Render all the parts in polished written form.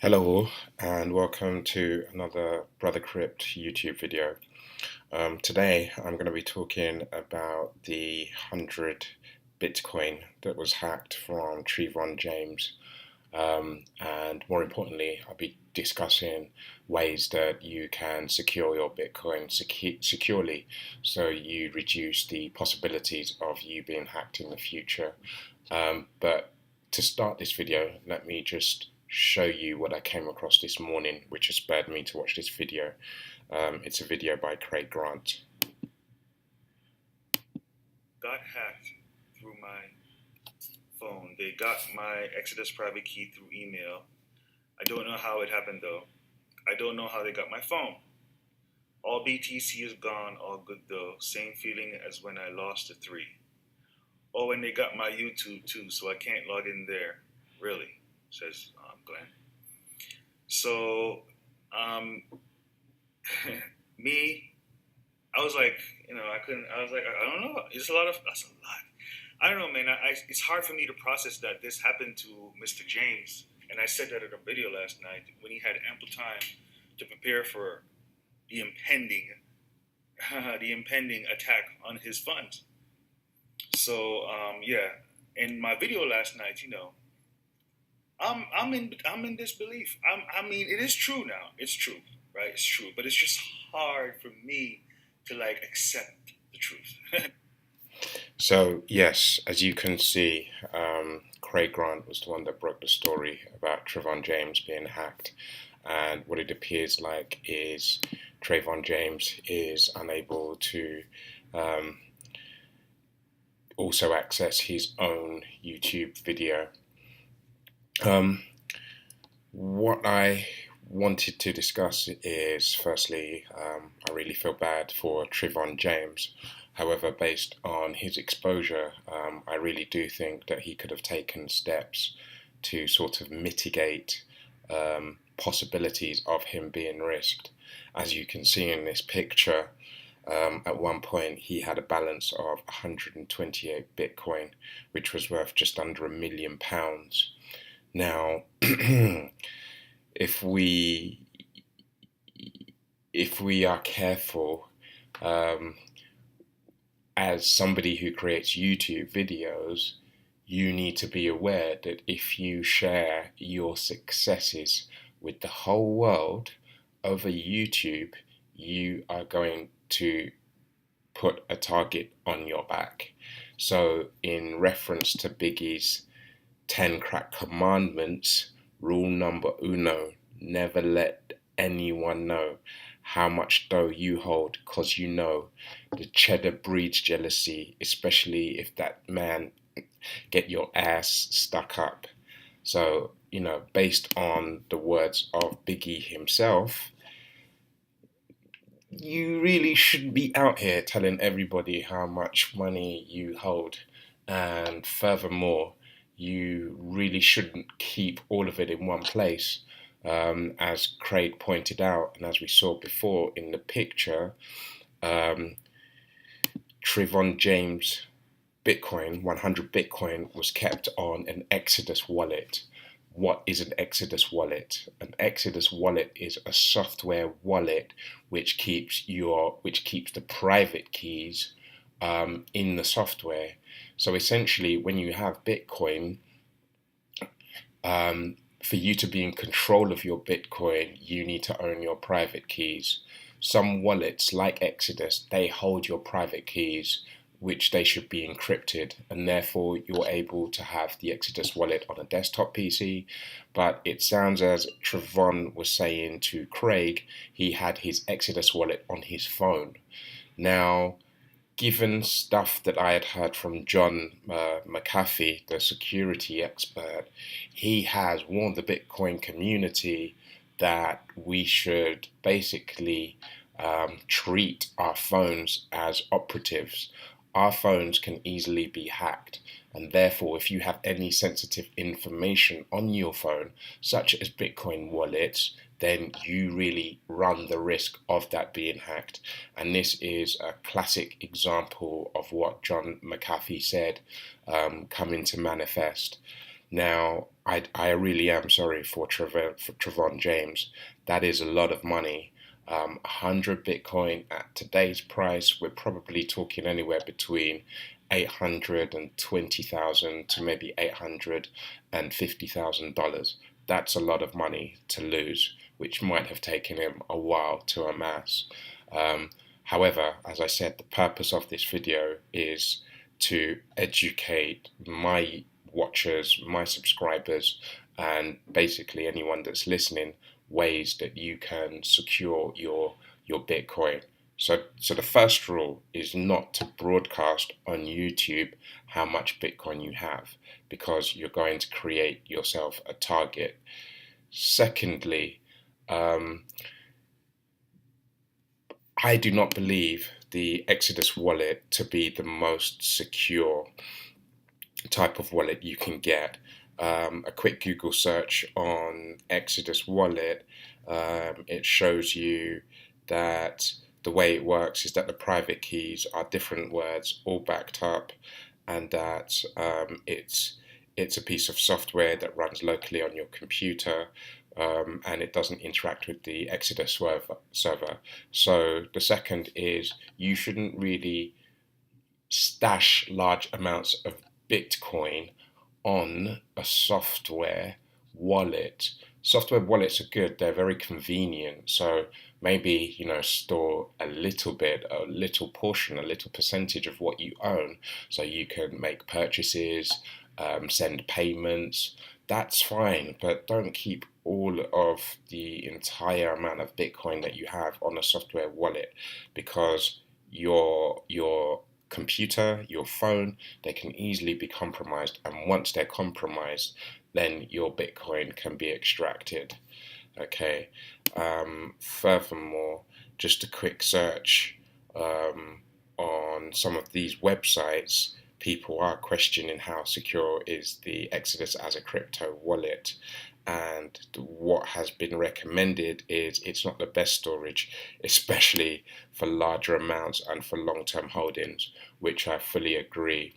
Hello and welcome to another Brother Crypt YouTube video. Today I'm going to be talking about the 100 Bitcoin that was hacked from Trevon James, and more importantly I'll be discussing ways that you can secure your Bitcoin securely so you reduce the possibilities of you being hacked in the future. But to start this video, let me just show you what I came across this morning, which has spurred me to watch this video. It's a video by Craig Grant. Got hacked through my phone. They got my Exodus private key through email. I don't know how it happened though. I don't know how they got my phone. All BTC is gone, all good though. Same feeling as when I lost the 3. Oh, and they got my YouTube too, so I can't log in there. Really, says Glenn. So, me, I was like, I couldn't. I was like, I don't know. It's a lot of. That's a lot. I don't know, man. It's hard for me to process that this happened to Mr. James, and I said that in a video last night when he had ample time to prepare for the impending, the impending attack on his funds. So, yeah. In my video last night, I'm in disbelief. I mean, it is true now. It's true, right? It's true, but it's just hard for me to accept the truth. So yes, as you can see, Craig Grant was the one that broke the story about Trevon James being hacked, and what it appears like is Trevon James is unable to also access his own YouTube video. What I wanted to discuss is, firstly, I really feel bad for Trevon James. However, based on his exposure, I really do think that he could have taken steps to sort of mitigate possibilities of him being risked. As you can see in this picture, at one point he had a balance of 128 Bitcoin, which was worth just under £1 million. Now, if we are careful, as somebody who creates YouTube videos, you need to be aware that if you share your successes with the whole world over YouTube, you are going to put a target on your back. So, in reference to Biggie's 10 crack commandments, rule number uno: never let anyone know how much dough you hold, because you know the cheddar breeds jealousy, especially if that man get your ass stuck up. So, based on the words of Biggie himself, you really shouldn't be out here telling everybody how much money you hold. And furthermore, you really shouldn't keep all of it in one place. As Craig pointed out, and as we saw before in the picture, Trevon James Bitcoin, 100 Bitcoin, was kept on an Exodus wallet. What is an Exodus wallet? An Exodus wallet is a software wallet which keeps the private keys in the software. So essentially, when you have Bitcoin, for you to be in control of your Bitcoin, you need to own your private keys. Some wallets, like Exodus, they hold your private keys, which they should be encrypted, and therefore you're able to have the Exodus wallet on a desktop PC. But it sounds as Trevon was saying to Craig, he had his Exodus wallet on his phone. Now, given stuff that I had heard from John McAfee, the security expert, he has warned the Bitcoin community that we should basically treat our phones as operatives. Our phones can easily be hacked, and therefore if you have any sensitive information on your phone, such as Bitcoin wallets, then you really run the risk of that being hacked. And this is a classic example of what John McAfee said coming to manifest. Now, I really am sorry for Trevon James. That is a lot of money. 100 Bitcoin at today's price, we're probably talking anywhere between 820,000 to maybe $850,000. That's a lot of money to lose, which might have taken him a while to amass. Um, However, as I said, the purpose of this video is to educate my watchers, my subscribers, and basically anyone that's listening, ways that you can secure your Bitcoin. So the first rule is not to broadcast on YouTube how much Bitcoin you have, because you're going to create yourself a target. Secondly, um, I do not believe the Exodus wallet to be the most secure type of wallet you can get. A quick Google search on Exodus wallet, it shows you that the way it works is that the private keys are different words all backed up, and that it's a piece of software that runs locally on your computer, and it doesn't interact with the Exodus server. So the second is you shouldn't really stash large amounts of Bitcoin on a software wallet. Software wallets are good, they're very convenient. So maybe, store a little bit, a little portion, a little percentage of what you own so you can make purchases, send payments. That's fine, but don't keep all of the entire amount of Bitcoin that you have on a software wallet, because your computer, your phone, they can easily be compromised. And once they're compromised, then your Bitcoin can be extracted. Okay. Furthermore, just a quick search on some of these websites, people are questioning how secure is the Exodus as a crypto wallet. And what has been recommended is it's not the best storage, especially for larger amounts and for long-term holdings, which I fully agree.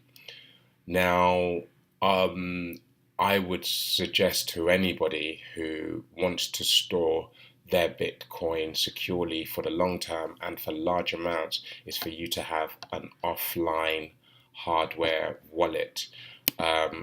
Now, I would suggest to anybody who wants to store their Bitcoin securely for the long term and for large amounts is for you to have an offline hardware wallet,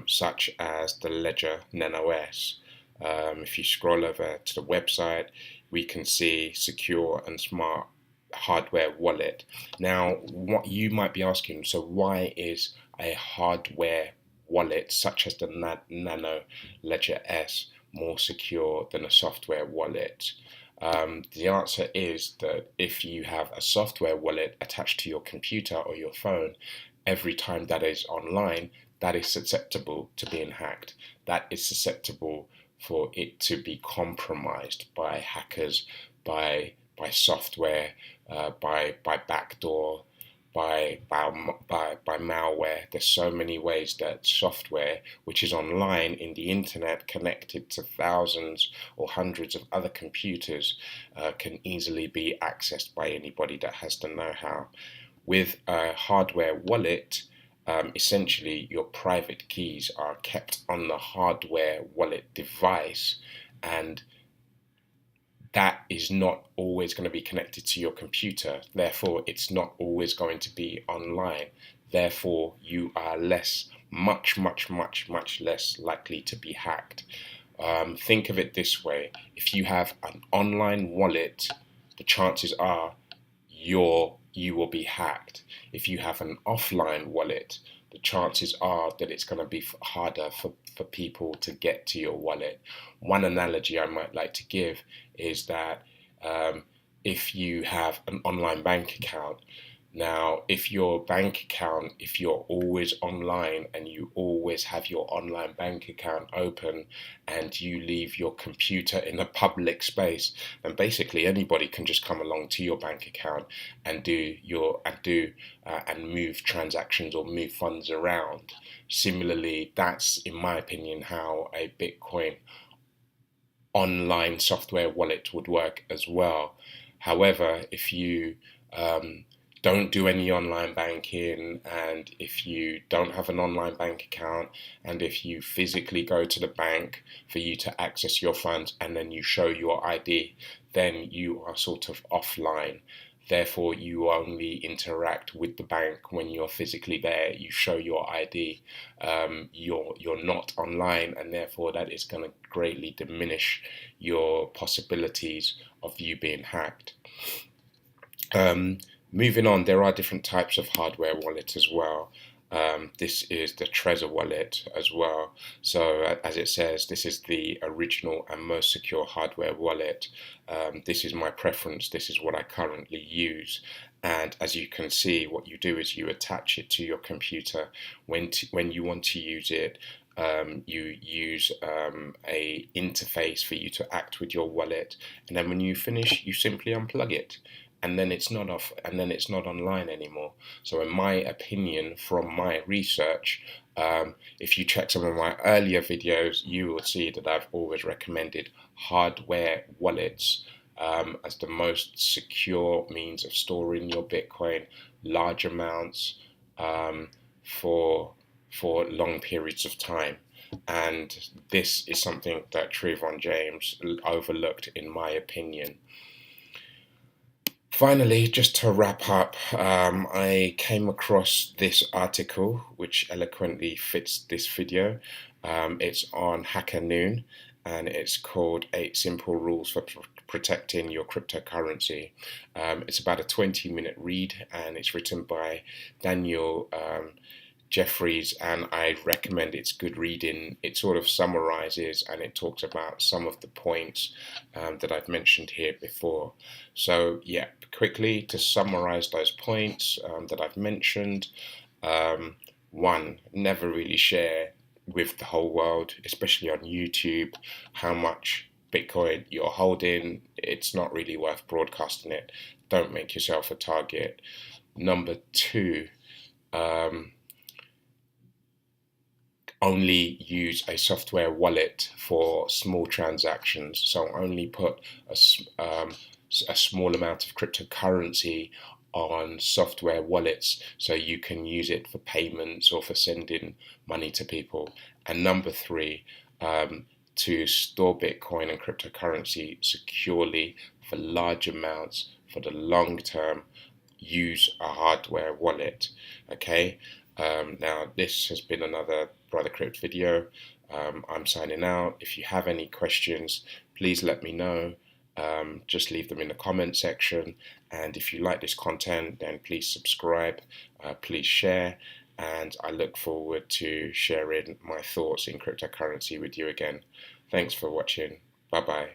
such as the Ledger Nano S. If you scroll over to the website, we can see secure and smart hardware wallet. Now, what you might be asking, so why is a hardware wallet such as the Nano Ledger S more secure than a software wallet? The answer is that if you have a software wallet attached to your computer or your phone, every time that is online, that is susceptible to being hacked. That is susceptible for it to be compromised by hackers, by software, by backdoor, by malware. There's so many ways that software, which is online in the internet, connected to thousands or hundreds of other computers, can easily be accessed by anybody that has the know-how. With a hardware wallet, essentially your private keys are kept on the hardware wallet device, and that is not always going to be connected to your computer. Therefore, it's not always going to be online. Therefore, you are much less likely to be hacked. Think of it this way: if you have an online wallet, the chances are you will be hacked. If you have an offline wallet, the chances are that it's going to be harder for people to get to your wallet. One analogy I might like to give is that if you have an online bank account, now if your bank account, if you're always online and you always have your online bank account open and you leave your computer in a public space, then basically anybody can just come along to your bank account and and move transactions or move funds around. Similarly, that's in my opinion how a Bitcoin online software wallet would work as well. However, if you don't do any online banking, and if you don't have an online bank account, and if you physically go to the bank for you to access your funds and then you show your ID, then you are sort of offline. Therefore, you only interact with the bank when you're physically there. You show your ID. You're not online, and therefore that is going to greatly diminish your possibilities of you being hacked. Moving on, there are different types of hardware wallet as well. This is the Trezor wallet as well. So, as it says, this is the original and most secure hardware wallet. This is my preference. This is what I currently use. And as you can see, what you do is you attach it to your computer. When you want to use it, you use a interface for you to act with your wallet. And then when you finish, you simply unplug it. And then it's not off, and then it's not online anymore. So, in my opinion, from my research, if you check some of my earlier videos, you will see that I've always recommended hardware wallets as the most secure means of storing your Bitcoin, large amounts, for long periods of time. And this is something that Trevon James overlooked, in my opinion. Finally, just to wrap up, I came across this article which eloquently fits this video. It's on Hacker Noon, and it's called 8 Simple Rules for Protecting Your Cryptocurrency. It's about a 20-minute read, and it's written by Daniel Jeffries, and I recommend it's good reading. It sort of summarizes and it talks about some of the points that I've mentioned here before. So yeah, quickly to summarize those points that I've mentioned. One, never really share with the whole world, especially on YouTube, how much Bitcoin you're holding. It's not really worth broadcasting it. Don't make yourself a target. Number two, only use a software wallet for small transactions. So only put a small amount of cryptocurrency on software wallets so you can use it for payments or for sending money to people. And number three, to store Bitcoin and cryptocurrency securely for large amounts for the long term, use a hardware wallet. Okay. Now, this has been another Brother Crypt video. I'm signing out. If you have any questions, please let me know. Just leave them in the comment section. And if you like this content, then please subscribe, please share. And I look forward to sharing my thoughts in cryptocurrency with you again. Thanks for watching. Bye bye.